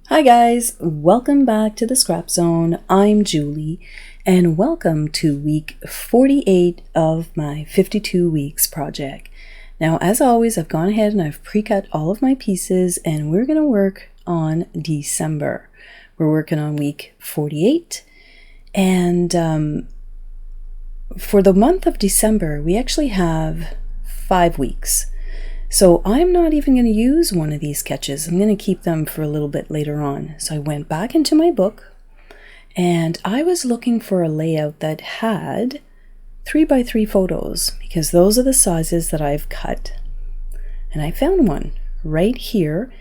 Hi guys, welcome back to the Scrap Zone. I'm Julie and welcome to week 48 of my 52 weeks project. Now as always, I've gone ahead and I've pre-cut all of my pieces and we're going to work on December. We're working on week 48 and for the month of December we actually have 5 weeks. So I'm not even going to use one of these sketches. I'm going to keep them for a little bit later on. So I went back into my book and I was looking for a layout that had 3x3 photos because those are the sizes that I've cut. And I found one right here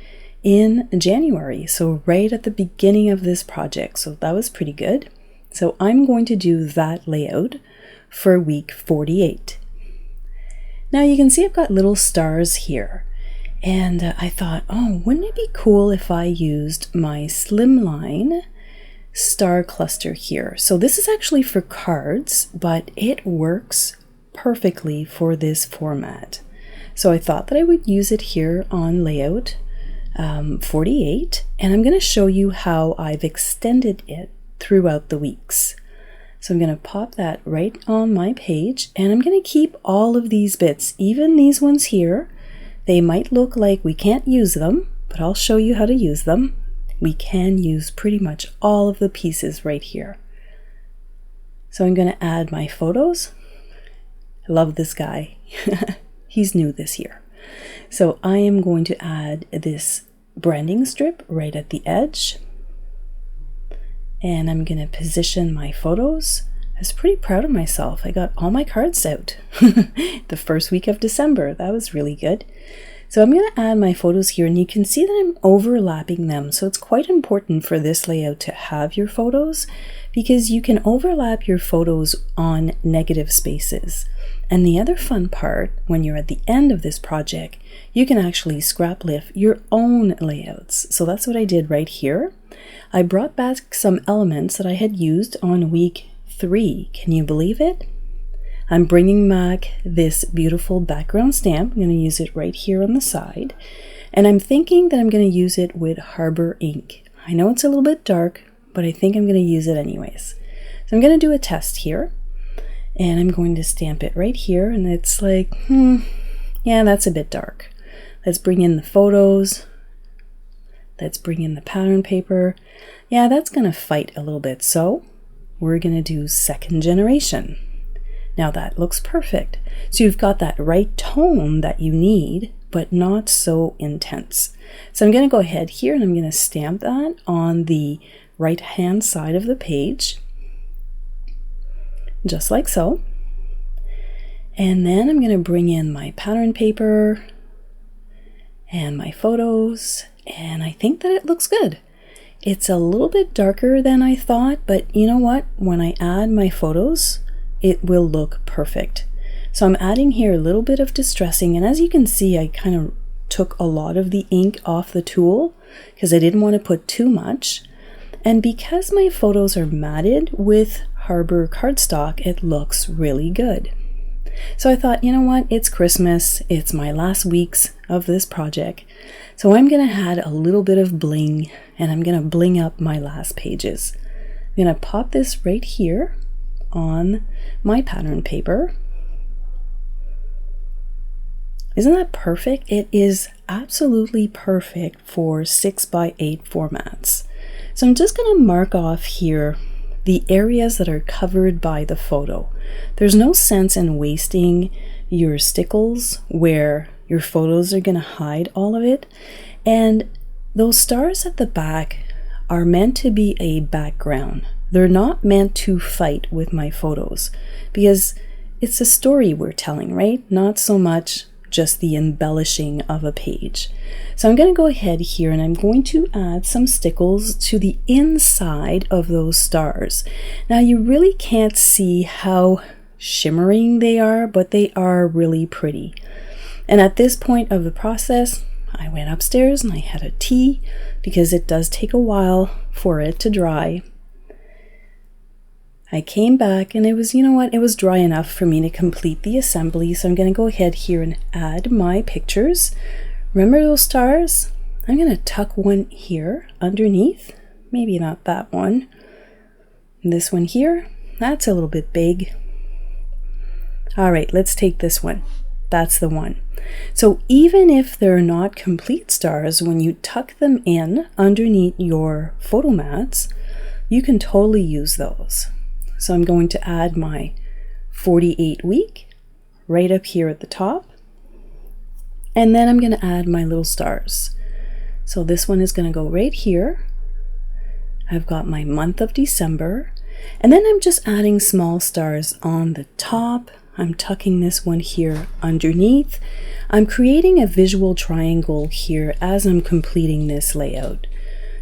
in January. So right at the beginning of this project. So that was pretty good. So I'm going to do that layout for week 48. Now you can see I've got little stars here and I thought, oh, wouldn't it be cool if I used my Slimline star cluster here. So this is actually for cards, but it works perfectly for this format. So I thought that I would use it here on layout 48 and I'm going to show you how I've extended it throughout the weeks. So I'm going to pop that right on my page and I'm going to keep all of these bits, even these ones here. They might look like we can't use them, but I'll show you how to use them. We can use pretty much all of the pieces right here. So I'm going to add my photos. I love this guy. He's new this year. So I am going to add this branding strip right at the edge. And I'm going to position my photos. I was pretty proud of myself. I got all my cards out the first week of December. That was really good. So I'm going to add my photos here and you can see that I'm overlapping them. So it's quite important for this layout to have your photos because you can overlap your photos on negative spaces. And the other fun part, when you're at the end of this project, you can actually scrap lift your own layouts. So that's what I did right here. I brought back some elements that I had used on week 3. Can you believe it? I'm bringing back this beautiful background stamp. I'm going to use it right here on the side. And I'm thinking that I'm going to use it with Harbor ink. I know it's a little bit dark, but I think I'm going to use it anyways. So I'm going to do a test here. And I'm going to stamp it right here. And it's like, yeah, that's a bit dark. Let's bring in the photos. Let's bring in the pattern paper. Yeah, that's going to fight a little bit. So we're going to do second generation. Now that looks perfect. So you've got that right tone that you need, but not so intense. So I'm going to go ahead here and I'm going to stamp that on the right hand side of the page. Just like so. And then I'm going to bring in my pattern paper and my photos. And I think that it looks good. It's a little bit darker than I thought, but you know what? When I add my photos, it will look perfect. So I'm adding here a little bit of distressing, and as you can see, I kind of took a lot of the ink off the tool because I didn't want to put too much. And because my photos are matted with Harbor cardstock, it looks really good. So I thought, you know what, it's Christmas, it's my last weeks of this project, so I'm going to add a little bit of bling, and I'm going to bling up my last pages. I'm going to pop this right here on my pattern paper. Isn't that perfect? It is absolutely perfect for 6x8 formats. So I'm just going to mark off here the areas that are covered by the photo. There's no sense in wasting your stickles where your photos are going to hide all of it. And those stars at the back are meant to be a background. They're not meant to fight with my photos because it's a story we're telling, right? Not so much just the embellishing of a page. So I'm going to go ahead here and I'm going to add some stickles to the inside of those stars. Now you really can't see how shimmering they are, but they are really pretty. And at this point of the process, I went upstairs and I had a tea because it does take a while for it to dry. I came back and it was, you know what, it was dry enough for me to complete the assembly. So I'm going to go ahead here and add my pictures. Remember those stars? I'm going to tuck one here underneath. Maybe not that one. And this one here, that's a little bit big. All right, let's take this one. That's the one. So even if they're not complete stars, when you tuck them in underneath your photo mats, you can totally use those. So I'm going to add my 48 week right up here at the top. And then I'm going to add my little stars. So this one is going to go right here. I've got my month of December. And then I'm just adding small stars on the top. I'm tucking this one here underneath. I'm creating a visual triangle here as I'm completing this layout.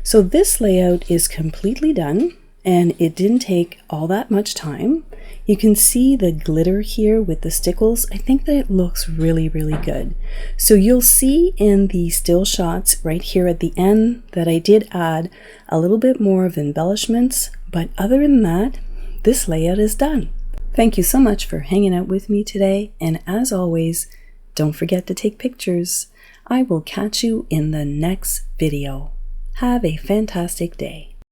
So this layout is completely done, and it didn't take all that much time. You can see the glitter here with the stickles. I think that it looks really, really good. So you'll see in the still shots right here at the end that I did add a little bit more of embellishments, but other than that, this layout is done. Thank you so much for hanging out with me today, and as always, don't forget to take pictures. I will catch you in the next video. Have a fantastic day.